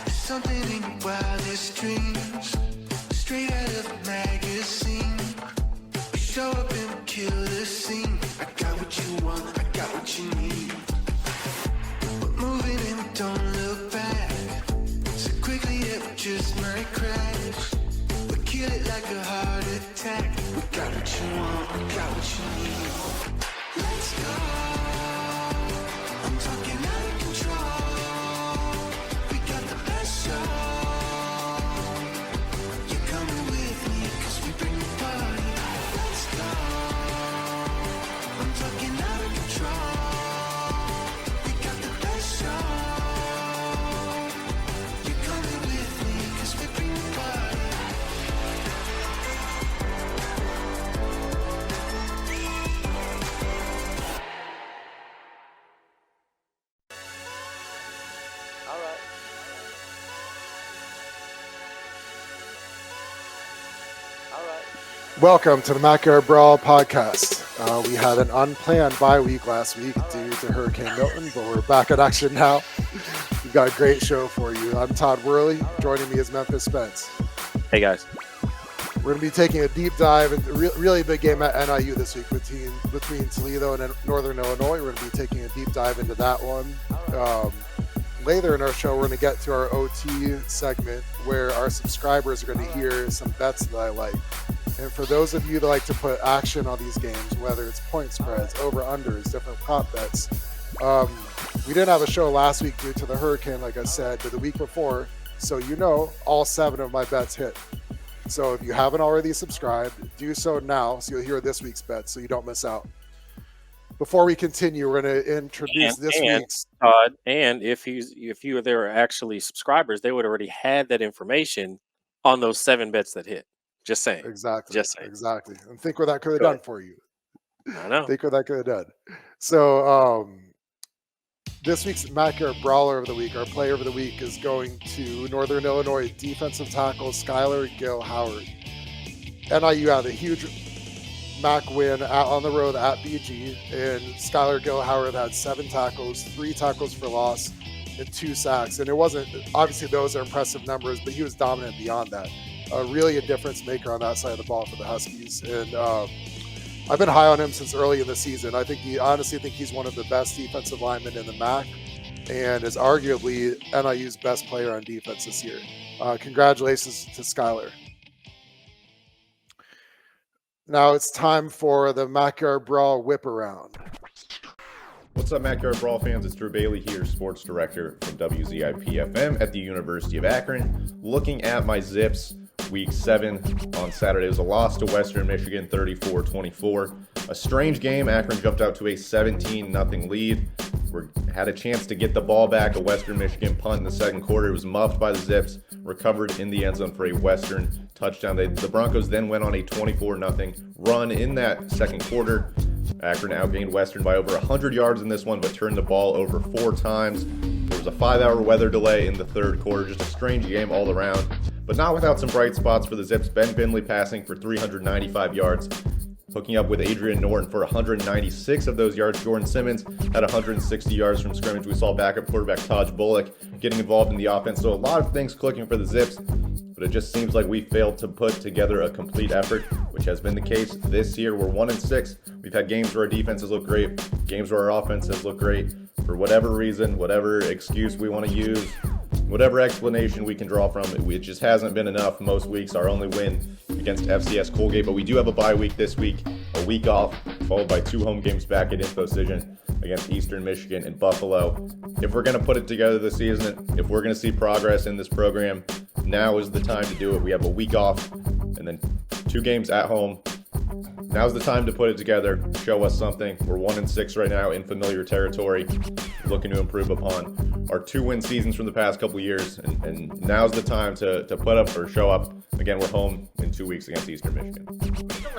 Something in your wildest dreams, straight out of a magazine. We show up and we kill the scene. I got what you want, I got what you need. We're moving and we don't look back. So quickly it just might crash. We kill it like a heart attack. We got what you want, we got what you need. Let's go. I'm talking out of control. We got the best show. You're coming with me, cause we bring the party. Let's go. I'm talking out of control. We got the best show. You're coming with me, cause we bring the party. Welcome to the Yard Brawl podcast. We had an unplanned bye week last week due to Hurricane Milton, but we're back in action now. We've got a great show for you. I'm Todd Worley. Joining me is Memphis Spence. Hey, guys. We're going to be taking a deep dive into really big game at NIU this week between Toledo and Northern Illinois. We're going to be taking a deep dive into that one. Later in our show, we're going to get to our OT segment where our subscribers are going to hear some bets that I like. And for those of you that like to put action on these games, whether it's point spreads, over-unders, different prop bets, we didn't have a show last week due to the hurricane, like I said, but the week before. So all 7 of my bets hit. So if you haven't already subscribed, do so now so you'll hear this week's bets so you don't miss out. Before we continue, we're going to introduce this week's Todd. And if you were there actually subscribers, they would already had that information on those 7 bets that hit. Just saying. Exactly. Just saying. Exactly. And think what that could have done for you. I know. Think what that could have done. So this week's Yard Brawler of the Week, our player of the week, is going to Northern Illinois defensive tackle Skylar Gill Howard. NIU had a huge MAC win on the road at BG, and Skylar Gill Howard had 7 tackles, 3 tackles for loss, and 2 sacks. And it wasn't, obviously those are impressive numbers, but he was dominant beyond that. Really a difference maker on that side of the ball for the Huskies. And I've been high on him since early in the season. I honestly think he's one of the best defensive linemen in the MAC and is arguably NIU's best player on defense this year. Congratulations to Skylar. Now it's time for the Yard Brawl whip around. What's up, Yard Brawl fans? It's Drew Bailey here, sports director from WZIP-FM at the University of Akron. Looking at my Zips, Week 7 on Saturday was a loss to Western Michigan, 34-24. A strange game. Akron jumped out to a 17-0 lead. We had a chance to get the ball back. A Western Michigan punt in the second quarter. It was muffed by the Zips, recovered in the end zone for a Western touchdown. The Broncos then went on a 24-0 run in that second quarter. Akron outgained Western by over 100 yards in this one, but turned the ball over 4 times. There was a 5-hour weather delay in the third quarter. Just a strange game all around, but not without some bright spots for the Zips. Ben Finley passing for 395 yards, hooking up with Adrian Norton for 196 of those yards. Jordan Simmons had 160 yards from scrimmage. We saw backup quarterback Todd Bullock getting involved in the offense. So a lot of things clicking for the Zips, but it just seems like we failed to put together a complete effort, which has been the case this year. We're 1-6. We've had games where our defenses look great, games where our offenses look great. For whatever reason, whatever excuse we want to use, whatever explanation we can draw from it, it just hasn't been enough most weeks. Our only win against FCS Colgate, but we do have a bye week this week, a week off, followed by 2 home games back at InfoCision against Eastern Michigan and Buffalo. If we're going to put it together this season, if we're going to see progress in this program, now is the time to do it. We have a week off and then 2 games at home. Now's the time to put it together, show us something. We're 1-6 right now in familiar territory, looking to improve upon our 2-win seasons from the past couple years, and now's the time to put up or show up. Again, we're home in 2 weeks against Eastern Michigan.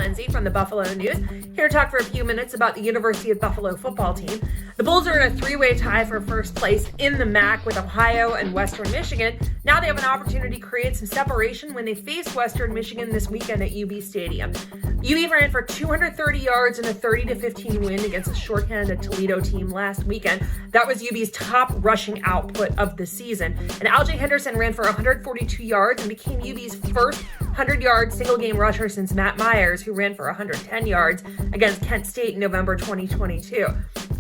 Lindsay from the Buffalo News, here to talk for a few minutes about the University of Buffalo football team. The Bulls are in a three-way tie for first place in the MAC with Ohio and Western Michigan. Now they have an opportunity to create some separation when they face Western Michigan this weekend at UB Stadium. UB ran for 230 yards in a 30-15 win against a shorthanded Toledo team last weekend. That was UB's top rushing output of the season. And Algie Henderson ran for 142 yards and became UB's first 100-yard single-game rusher since Matt Myers, who ran for 110 yards against Kent State in November 2022.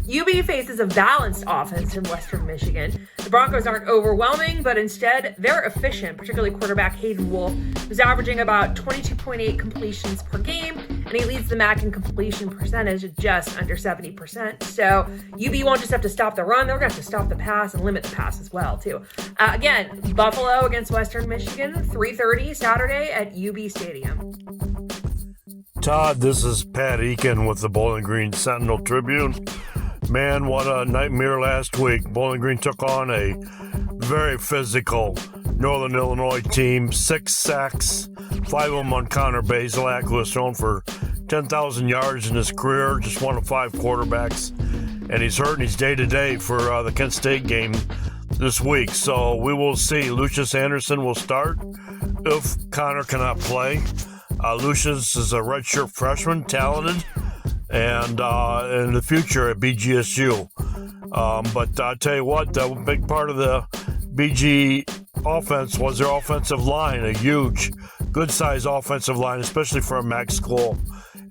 UB faces a balanced offense in Western Michigan. The Broncos aren't overwhelming, but instead they're efficient, particularly quarterback Hayden Wolf, who's averaging about 22.8 completions per game, and he leads the MAC in completion percentage at just under 70%. So UB won't just have to stop the run, they're going to have to stop the pass and limit the pass as well, too. Again, Buffalo against Western Michigan, 3:30 Saturday at UB Stadium. Todd, this is Pat Eakin with the Bowling Green Sentinel Tribune. Man, what a nightmare last week. Bowling Green took on a very physical Northern Illinois team. 6 sacks, 5 of them on Connor Bazelak, who has thrown for 10,000 yards in his career, just one of 5 quarterbacks. And he's hurt and he's day-to-day for the Kent State game this week. So we will see. Lucius Anderson will start if Connor cannot play. Lucius is a redshirt freshman, talented, and in the future at BGSU. But I'll tell you what, a big part of the BG offense was their offensive line, a huge, good-sized offensive line, especially for a MAC school.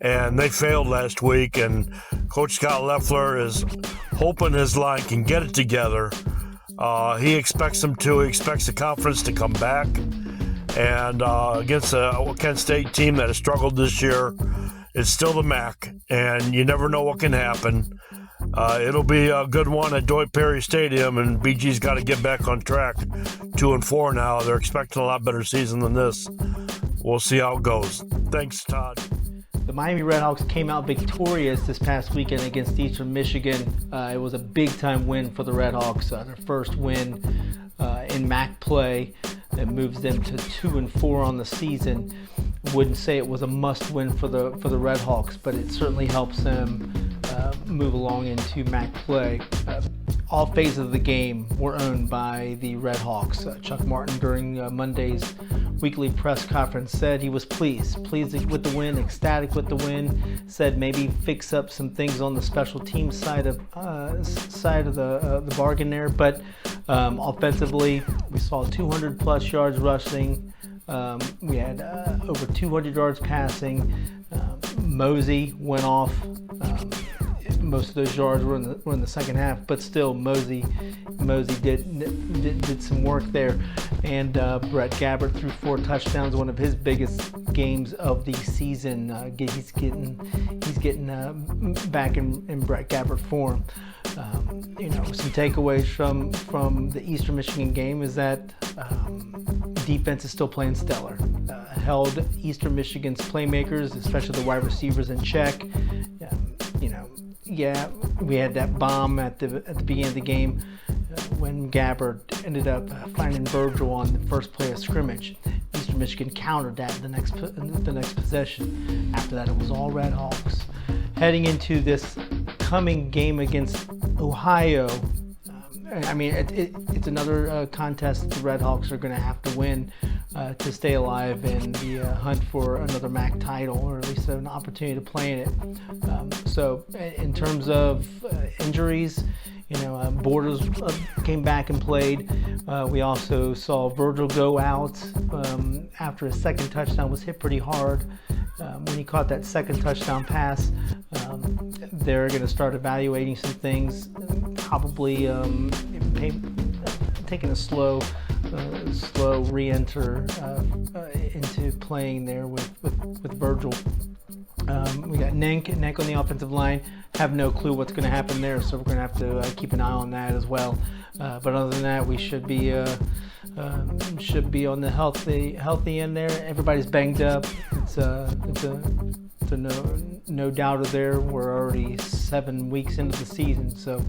And they failed last week, and Coach Scott Leffler is hoping his line can get it together. He expects them to. He expects the conference to come back. And against a Kent State team that has struggled this year, it's still the MAC, and you never know what can happen. It'll be a good one at Dwight Perry Stadium, and BG's got to get back on track. 2-4 now. They're expecting a lot better season than this. We'll see how it goes. Thanks, Todd. The Miami Redhawks came out victorious this past weekend against Eastern Michigan. It was a big-time win for the Redhawks, their first win in MAC play. That moves them to 2-4 on the season. Wouldn't say it was a must-win for the Redhawks, but it certainly helps them move along into MAC play. All phases of the game were owned by the Redhawks. Chuck Martin during Monday's weekly press conference said he was pleased with the win, ecstatic with the win. Said maybe fix up some things on the special team side of the bargain there, but offensively we saw 200 plus yards rushing. We had over 200 yards passing. Mosey went off. Most of those yards were in the second half, but still Mosey did some work there. And Brett Gabbert threw 4 touchdowns, one of his biggest games of the season. He's getting back in Brett Gabbert form. Some takeaways from the Eastern Michigan game is that defense is still playing stellar. Held Eastern Michigan's playmakers, especially the wide receivers, in check. We had that bomb at the beginning of the game when Gabbert ended up finding Virgil on the first play of scrimmage. Eastern Michigan countered that the next possession. After that, it was all Redhawks. Heading into this coming game against Ohio, it's another contest the Redhawks are going to have to win to stay alive in the hunt for another MAC title, or at least an opportunity to play in it. So in terms of injuries, Borders came back and played. We also saw Virgil go out after his second touchdown was hit pretty hard. When he caught that second touchdown pass, they're going to start evaluating some things, probably taking a slow re-enter into playing there with Virgil. We got Nenk on the offensive line. Have no clue what's going to happen there, so we're going to have to keep an eye on that as well. But other than that, we should be on the healthy end there. Everybody's banged up. It's a no doubter there. We're already 7 weeks into the season, so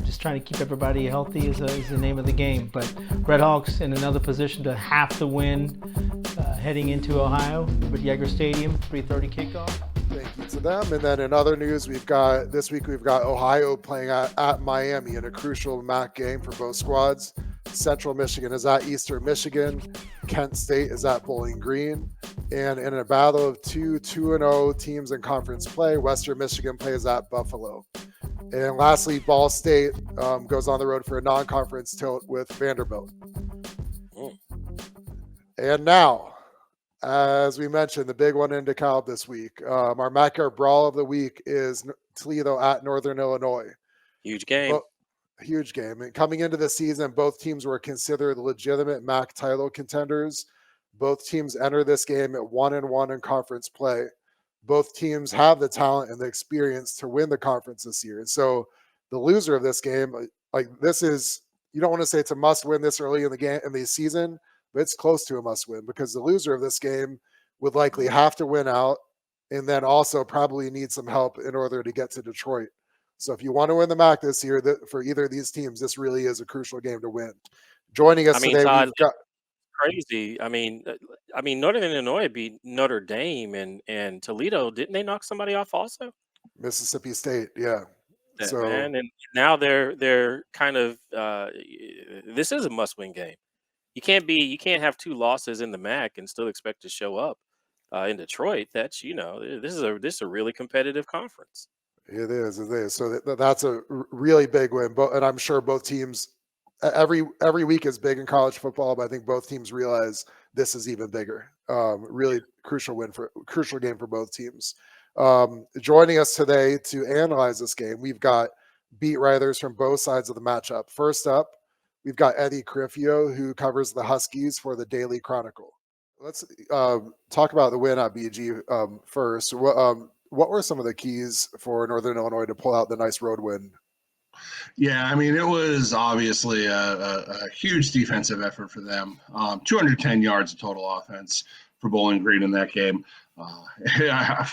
just trying to keep everybody healthy is the name of the game. But Redhawks in another position to have to win, heading into Ohio with Yeager Stadium, 3:30 kickoff. Thank you to them. And then in other news, this week we've got Ohio playing at Miami in a crucial MAC game for both squads. Central Michigan is at Eastern Michigan. Kent State is at Bowling Green. And in a battle of 2-2-0 teams in conference play, Western Michigan plays at Buffalo. And lastly, Ball State goes on the road for a non-conference tilt with Vanderbilt. And now, as we mentioned, the big one in DeKalb this week. Our MAC Yard Brawl of the week is Toledo at Northern Illinois. Huge game. Huge game. And coming into the season, both teams were considered legitimate MAC title contenders. Both teams enter this game at 1-1 in conference play. Both teams have the talent and the experience to win the conference this year. And so the loser of this game, you don't want to say it's a must win this early in the game in the season, but it's close to a must win because the loser of this game would likely have to win out and then also probably need some help in order to get to Detroit. So if you want to win the MAC this year, for either of these teams, this really is a crucial game to win. Joining us today, Todd, we've got crazy. Northern Illinois beat Notre Dame and Toledo. Didn't they knock somebody off also? Mississippi State, yeah. So Man, and now they're kind of this is a must-win game. You can't have two losses in the MAC and still expect to show up in Detroit. That's this is a really competitive conference. It is. So that's a really big win. And I'm sure both teams, every week is big in college football, but I think both teams realize this is even bigger. Really crucial game for both teams. Joining us today to analyze this game, we've got beat writers from both sides of the matchup. First up, we've got Eddie Carifio, who covers the Huskies for the Daily Chronicle. Let's talk about the win at BG first. What were some of the keys for Northern Illinois to pull out the nice road win? Yeah, it was obviously a huge defensive effort for them. 210 yards of total offense for Bowling Green in that game.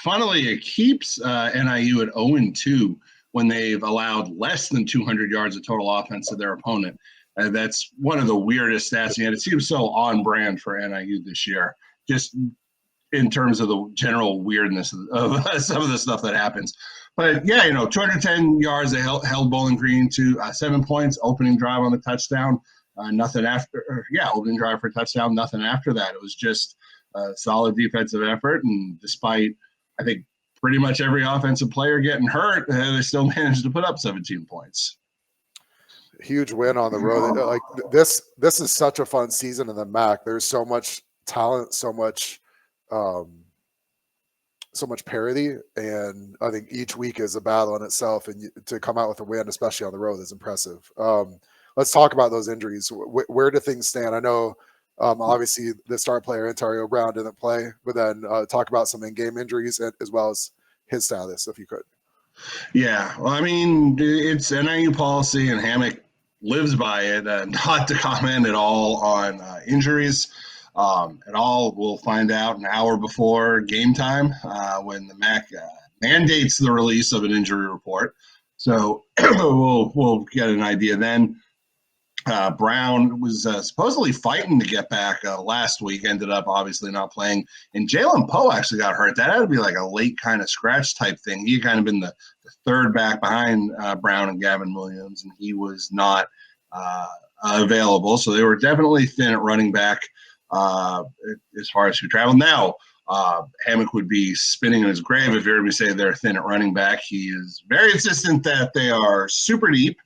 Funnily, it keeps NIU at 0-2 when they've allowed less than 200 yards of total offense to their opponent. That's one of the weirdest stats, and it seems so on brand for NIU this year, just in terms of the general weirdness of some of the stuff that happens. But yeah, 210 yards, they held Bowling Green to 7 points, opening drive on the touchdown, nothing after, opening drive for a touchdown, nothing after that. It was just a solid defensive effort. And despite, I think, pretty much every offensive player getting hurt, they still managed to put up 17 points. Huge win on the road. Like this is such a fun season in the MAC. There's so much talent, so much parity, and I think each week is a battle in itself, and to come out with a win, especially on the road, is impressive. Let's talk about those injuries. Where do things stand? I know obviously the star player Ontario Brown didn't play, but then talk about some in-game injuries as well as his status, if you could. Yeah, well, it's NIU policy, and Hammock lives by it, not to comment at all on injuries. At all, we'll find out an hour before game time when the MAC mandates the release of an injury report. So we'll get an idea then. Brown was supposedly fighting to get back last week, ended up obviously not playing. And Jalen Poe actually got hurt. That had to be like a late kind of scratch type thing. He had kind of been the third back behind Brown and Gavin Williams, and he was not available. So they were definitely thin at running back. As far as who traveled now, Hammock would be spinning in his grave if you heard me say they're thin at running back. He is very insistent that they are super deep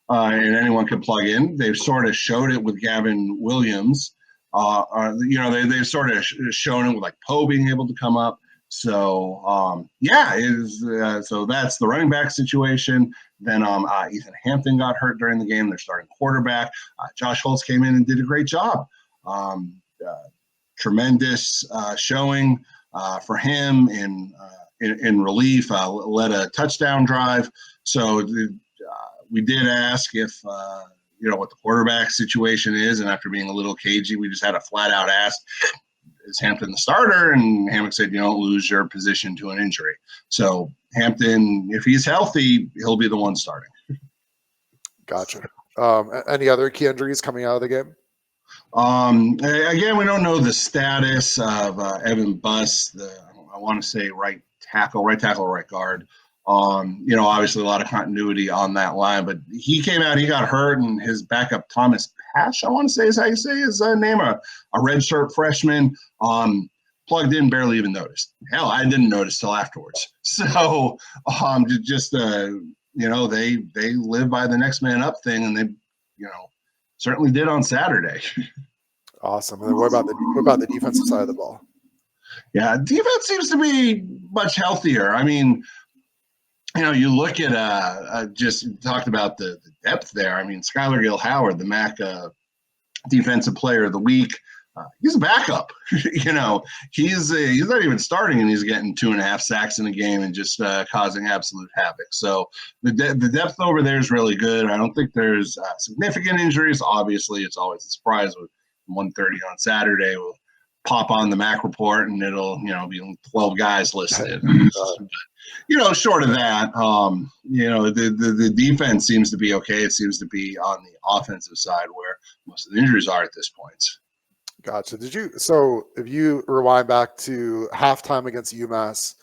and anyone can plug in. They've sort of showed it with Gavin Williams. They've sort of shown it with like Poe being able to come up. So so that's the running back situation. Then Ethan Hampton got hurt during the game. They're starting quarterback. Josh Holtz came in and did a great job. Tremendous showing for him in relief. Led a touchdown drive. So we did ask if what the quarterback situation is, and after being a little cagey, we just had a flat out ask, is Hampton the starter? And Hammock said, you don't lose your position to an injury. So Hampton, if he's healthy, he'll be the one starting. Gotcha. Any other key injuries coming out of the game? Again, we don't know the status of Evan Buss, I want to say right tackle, right guard. Obviously a lot of continuity on that line, but he came out, he got hurt, and his backup, Thomas Pash, I want to say is how you say his name, a redshirt freshman, plugged in, barely even noticed. Hell, I didn't notice till afterwards. So they live by the next man up thing, and they, certainly did on Saturday. Awesome. And then what about the defensive side of the ball? Yeah, defense seems to be much healthier. I mean, you look at just talked about the depth there. I mean, Skylar Gill-Howard, the MAC Defensive Player of the Week, he's a backup. He's not even starting, and he's getting 2.5 sacks in a game and just causing absolute havoc. So the depth over there is really good. I don't think there's significant injuries. Obviously, it's always a surprise with 1:30 on Saturday. We'll pop on the MAC report, and it'll be 12 guys listed. Short of that, the defense seems to be okay. It seems to be on the offensive side where most of the injuries are at this point. Gotcha. So if you rewind back to halftime against UMass,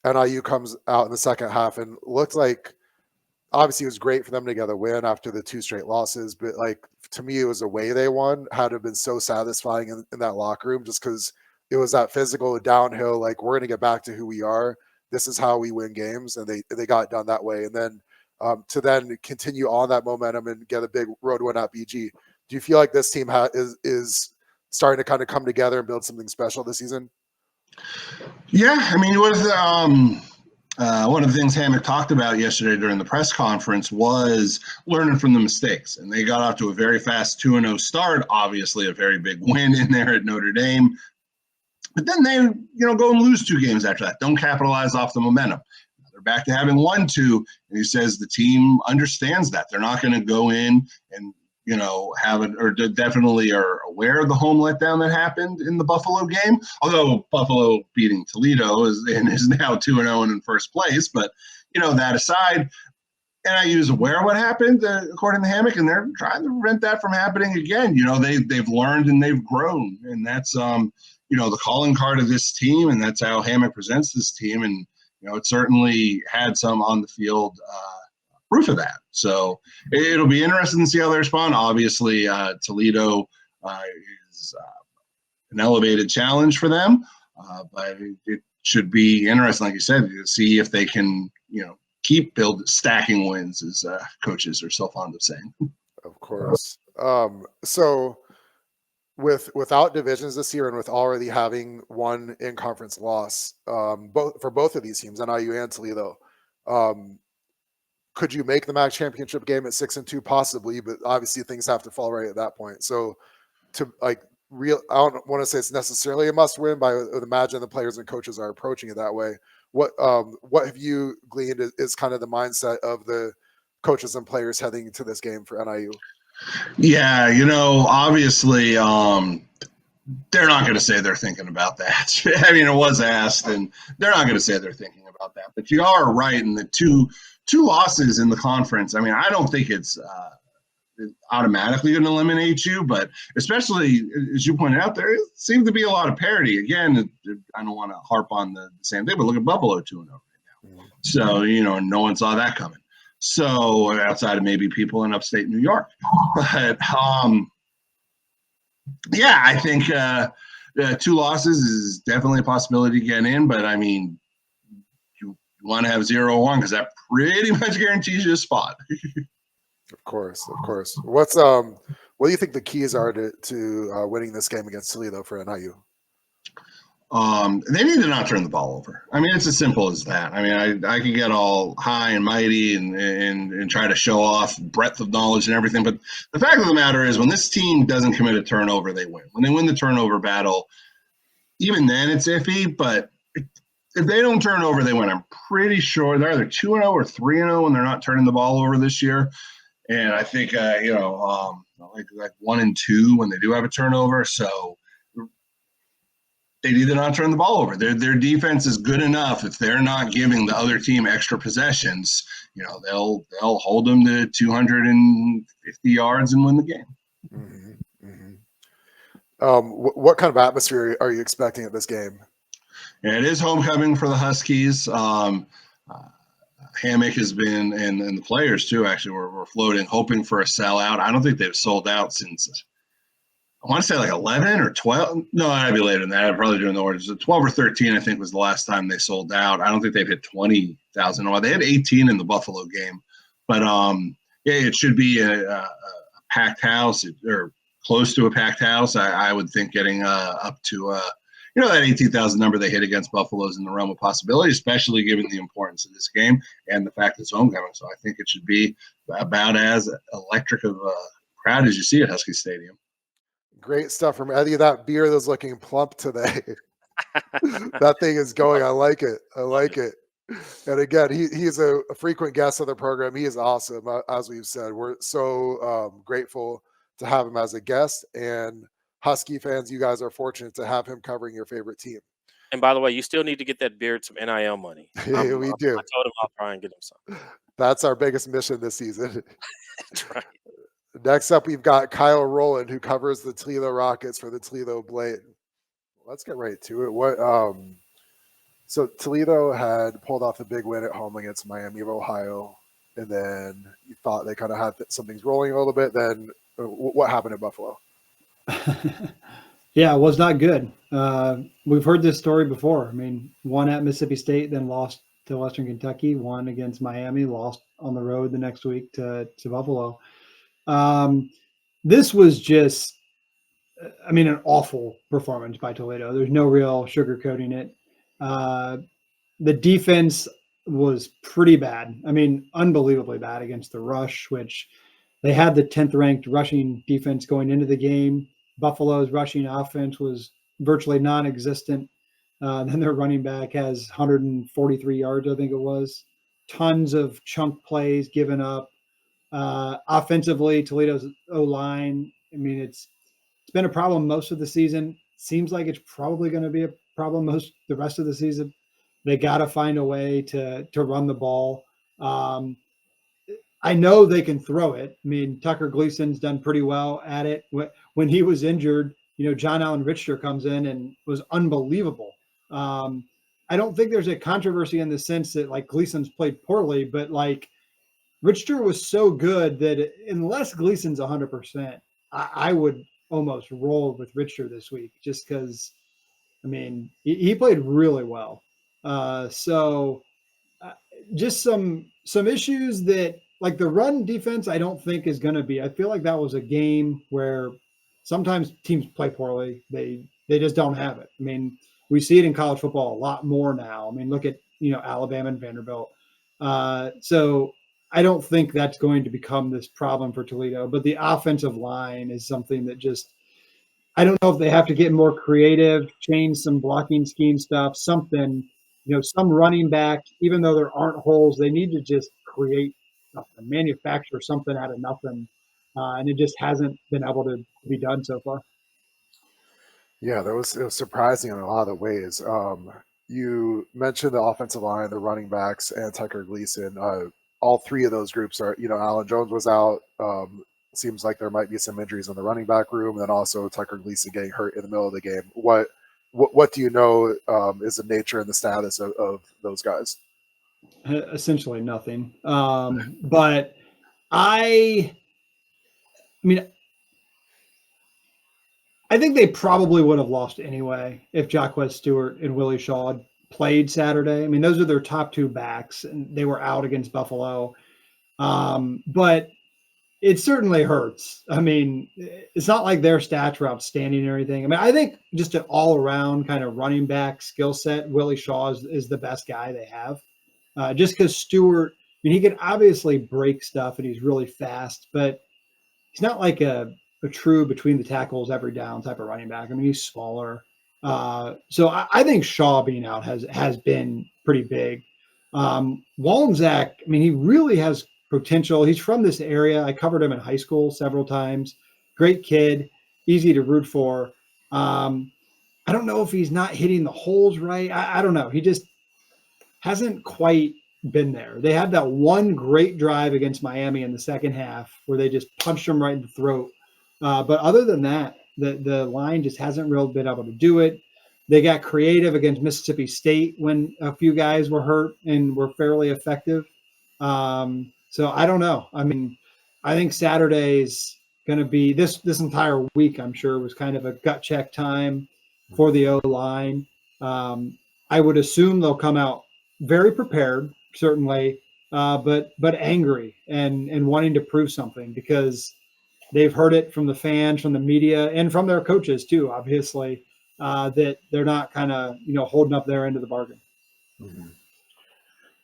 NIU comes out in the second half and looked like, obviously it was great for them to get a win after the 2 straight losses, but to me, it was the way they won had to have been so satisfying in that locker room, just because it was that physical downhill, we're going to get back to who we are. This is how we win games. And they got it done that way. And then to then continue on that momentum and get a big road win at BG. Do you feel like this team is starting to kind of come together and build something special this season? Yeah, I mean, one of the things Hammock talked about yesterday during the press conference was learning from the mistakes, and they got off to a very fast 2-0 start. Obviously, a very big win in there at Notre Dame, but then they go and lose 2 games after that. Don't capitalize off the momentum. They're back to having 1-2, and he says the team understands that they're not going to go in and have it, or definitely are aware of the home letdown that happened in the Buffalo game. Although Buffalo beating Toledo is now 2-0 and in first place. But, that aside, NIU is aware of what happened, according to Hammock, and they're trying to prevent that from happening again. They've learned and they've grown. And that's, the calling card of this team, and that's how Hammock presents this team. And, it certainly had some on the field proof of that. So it'll be interesting to see how they respond. Obviously, Toledo is an elevated challenge for them, but it should be interesting, like you said, to see if they can, keep stacking wins, as coaches are so fond of saying. Of course. So without divisions this year and with already having one in-conference loss, for both of these teams, NIU and Toledo, could you make the MAC championship game at 6-2? Possibly, but obviously things have to fall right at that point. So I don't want to say it's necessarily a must win, but I would imagine the players and coaches are approaching it that way. What have you gleaned is kind of the mindset of the coaches and players heading into this game for NIU? Yeah, obviously, they're not going to say they're thinking about that. I mean, it was asked, and they're not going to say they're thinking about that. But you are right in the two losses in the conference. I mean, I don't think it's automatically going to eliminate you, but especially as you pointed out, there seems to be a lot of parity. Again, I don't want to harp on the same thing, but look at Buffalo 2-0 right now. So, no one saw that coming. So outside of maybe people in upstate New York, but yeah, I think 2 losses is definitely a possibility to get in, but I mean, you want to have 0-1 because that pretty much guarantees you a spot. Of course. What do you think the keys are to winning this game against Toledo for NIU? They need to not turn the ball over. I mean, it's as simple as that. I mean, I can get all high and mighty and try to show off breadth of knowledge and everything, but the fact of the matter is when this team doesn't commit a turnover, they win. When they win the turnover battle, even then it's iffy, but if they don't turn over, they win. I'm pretty sure they're either 2-0 or 3-0 when they're not turning the ball over this year. And I think, like 1-2 when they do have a turnover. So they need to not turn the ball over. Their defense is good enough. If they're not giving the other team extra possessions, they'll hold them to 250 yards and win the game. Mm-hmm. What kind of atmosphere are you expecting at this game? Yeah, it is homecoming for the Huskies. Hammock has been, and the players too, actually, were floating, hoping for a sellout. I don't think they've sold out since, I want to say like 11 or 12. No, that'd be later than that. I'd probably during the orders. 12 or 13, I think, was the last time they sold out. I don't think they've hit 20,000. Well, they had 18 in the Buffalo game. But yeah, it should be a packed house or close to a packed house. I would think getting up to that 18,000 number they hit against Buffalo is in the realm of possibility, especially given the importance of this game and the fact it's homecoming. So I think it should be about as electric of a crowd as you see at Husky Stadium. Great stuff from Eddie. That beard is looking plump today. That thing is going. I like it. I like it. And again, he's a frequent guest of the program. He is awesome. As we've said, we're so grateful to have him as a guest. And Husky fans, you guys are fortunate to have him covering your favorite team. And by the way, you still need to get that beard some NIL money. We do. I told him I'll try and get him some. That's our biggest mission this season. That's right. Next up, we've got Kyle Rowland, who covers the Toledo Rockets for the Toledo Blade. Let's get right to it. So Toledo had pulled off a big win at home against Miami of Ohio, and then you thought they kind of had some things rolling a little bit. Then what happened at Buffalo? Yeah, it was not good. We've heard this story before. I mean, won at Mississippi State, then lost to Western Kentucky, won against Miami, lost on the road the next week to Buffalo. This was just, an awful performance by Toledo. There's no real sugarcoating it. The defense was pretty bad. Unbelievably bad against the rush, which they had the 10th ranked rushing defense going into the game. Buffalo's rushing offense was virtually non-existent. Then their running back has 143 yards, I think it was. Tons of chunk plays given up. Offensively, Toledo's O-line, it's been a problem most of the season. Seems like it's probably going to be a problem the rest of the season. They got to find a way to run the ball. I know they can throw it. Tucker Gleason's done pretty well at it. When he was injured, John Allen Richter comes in and was unbelievable. I don't think there's a controversy in the sense that Gleason's played poorly, but Richter was so good that unless Gleason's 100%, I would almost roll with Richter this week just because, he played really well. Just some issues that the run defense, I don't think is going to be. I feel like that was a game where sometimes teams play poorly. They just don't have it. We see it in college football a lot more now. Look at, Alabama and Vanderbilt. So I don't think that's going to become this problem for Toledo, but the offensive line is something that just, I don't know if they have to get more creative, change some blocking scheme stuff, something, some running back, even though there aren't holes, they need to just create something, manufacture something out of nothing. And it just hasn't been able to be done so far. Yeah, it was surprising in a lot of ways. You mentioned the offensive line, the running backs, and Tucker Gleason. All three of those groups are, Alan Jones was out. Seems like there might be some injuries in the running back room, and then also Tucker Gleason getting hurt in the middle of the game. What do you know is the nature and the status of those guys? Essentially nothing. But I think they probably would have lost anyway if Jacquez Stewart and Willie Shaw had played Saturday. Those are their top two backs, and they were out against Buffalo. But it certainly hurts. It's not like their stats were outstanding or anything. I think just an all-around kind of running back skill set, Willie Shaw is the best guy they have. Just because Stewart, he can obviously break stuff, and he's really fast, but he's not like a true between the tackles every down type of running back. He's smaller. So I think Shaw being out has been pretty big. Wallensack, he really has potential. He's from this area. I covered him in high school several times. Great kid, easy to root for. I don't know if he's not hitting the holes right. I don't know. He just hasn't quite been there. They had that one great drive against Miami in the second half where they just punched him right in the throat. But other than that, The line just hasn't really been able to do it. They got creative against Mississippi State when a few guys were hurt and were fairly effective. So I don't know. I mean, I think Saturday's going to be this entire week, I'm sure, was kind of a gut check time for the O-line. I would assume they'll come out very prepared, certainly, but angry and wanting to prove something, because they've heard it from the fans, from the media, and from their coaches too, obviously, that they're not kind of, holding up their end of the bargain.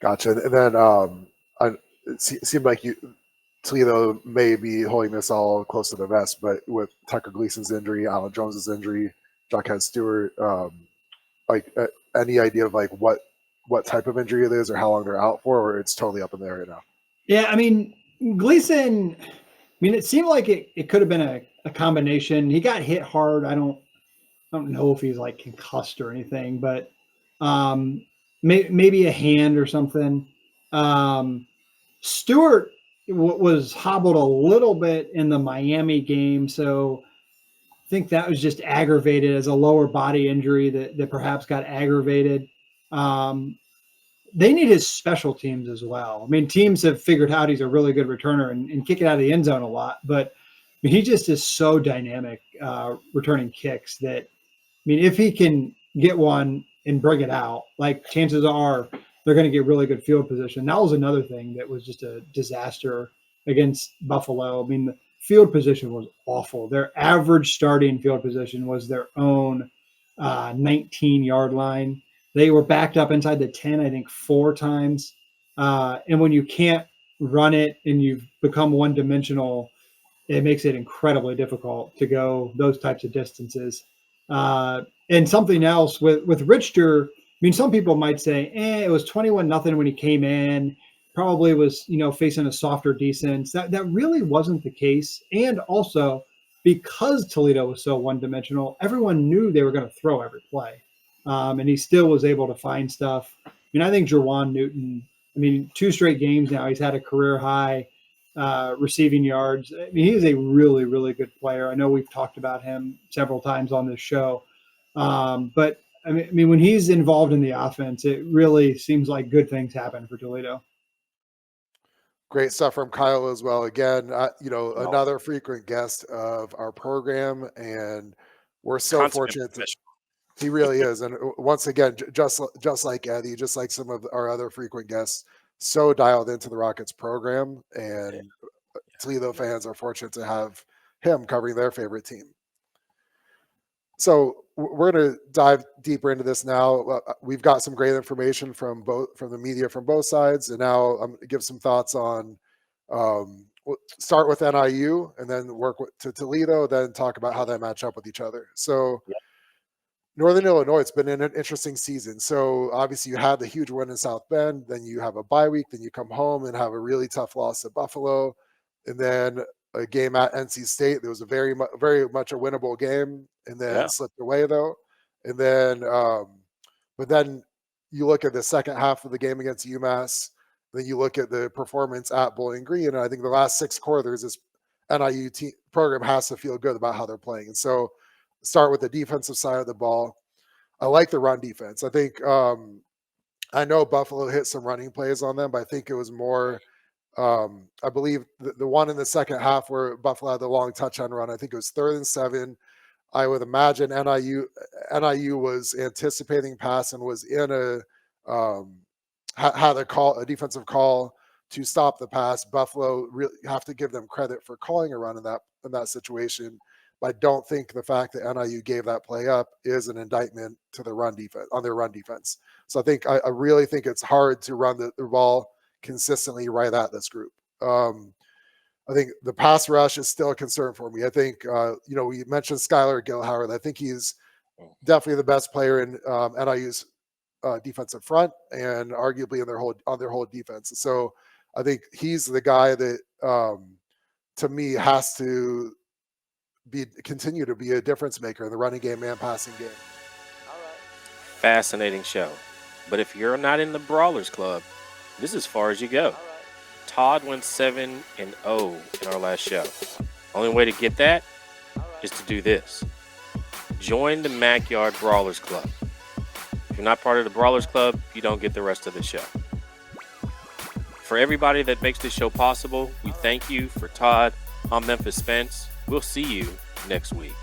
Gotcha. And then it seemed like Toledo may be holding this all close to the vest, but with Tucker Gleason's injury, Alan Jones's injury, Jacquez Stewart, any idea of what type of injury it is or how long they're out for, or it's totally up in the air right now? Yeah, I mean, Gleason, it seemed like it could have been a combination. He got hit hard. I don't know if he's like concussed or anything, but maybe a hand or something. Stewart was hobbled a little bit in the Miami game, so I think that was just aggravated as a lower body injury that perhaps got aggravated. They need his special teams as well. I mean, teams have figured out he's a really good returner and kick it out of the end zone a lot, but he just is so dynamic returning kicks that, if he can get one and bring it out, like, chances are they're going to get really good field position. That was another thing that was just a disaster against Buffalo. The field position was awful. Their average starting field position was their own 19-yard line. They were backed up inside the 10, I think, 4 times. And when you can't run it and you've become one-dimensional, it makes it incredibly difficult to go those types of distances. And something else with Richter, some people might say, it was 21-0 when he came in. Probably was, facing a softer defense. That really wasn't the case. And also, because Toledo was so one-dimensional, everyone knew they were going to throw every play. And he still was able to find stuff. I think Jerwan Newton, 2 straight games now, he's had a career high receiving yards. He is a really, really good player. I know we've talked about him several times on this show. But when he's involved in the offense, it really seems like good things happen for Toledo. Great stuff from Kyle as well. Again, another frequent guest of our program, and we're so fortunate. He really is. And once again, just like Eddie, just like some of our other frequent guests, so dialed into the Rockets program, and Toledo fans are fortunate to have him covering their favorite team. So we're going to dive deeper into this now. We've got some great information from the media from both sides, and now I'm going to give some thoughts on. We'll start with NIU and then work to Toledo, then talk about how they match up with each other. So. Northern Illinois, it's been an interesting season. So obviously you had the huge win in South Bend, then you have a bye week, then you come home and have a really tough loss at Buffalo, and then a game at NC State. There was a very much a winnable game, and then slipped away though. And then, but then you look at the second half of the game against UMass, then you look at the performance at Bowling Green, and I think the last 6 quarters, this NIU program has to feel good about how they're playing. And so start with the defensive side of the ball. I like the run defense. I think I know Buffalo hit some running plays on them, but I think it was more I believe the one in the second half where Buffalo had the long touchdown run, I think it was 3rd and 7. I would imagine NIU was anticipating pass and was in had a defensive call to stop the pass. Buffalo really have to give them credit for calling a run in that situation. I don't think the fact that NIU gave that play up is an indictment to the run defense on their run defense. So I really think it's hard to run the ball consistently right at this group. I think the pass rush is still a concern for me. I think we mentioned Skylar Gill-Howard. I think he's definitely the best player in NIU's defensive front and arguably on their whole defense. So I think he's the guy that to me has to continue to be a difference maker in the running game and passing game. Fascinating show. But if you're not in the Brawlers Club, this is as far as you go. Todd went 7-0 in our last show. Only way to get that, is to do this. Join the Yard Brawlers Club. If you're not part of the Brawlers Club, you don't get the rest of the show. For everybody that makes this show possible, we thank you. For Todd, I'm Memphis Spence. We'll see you next week.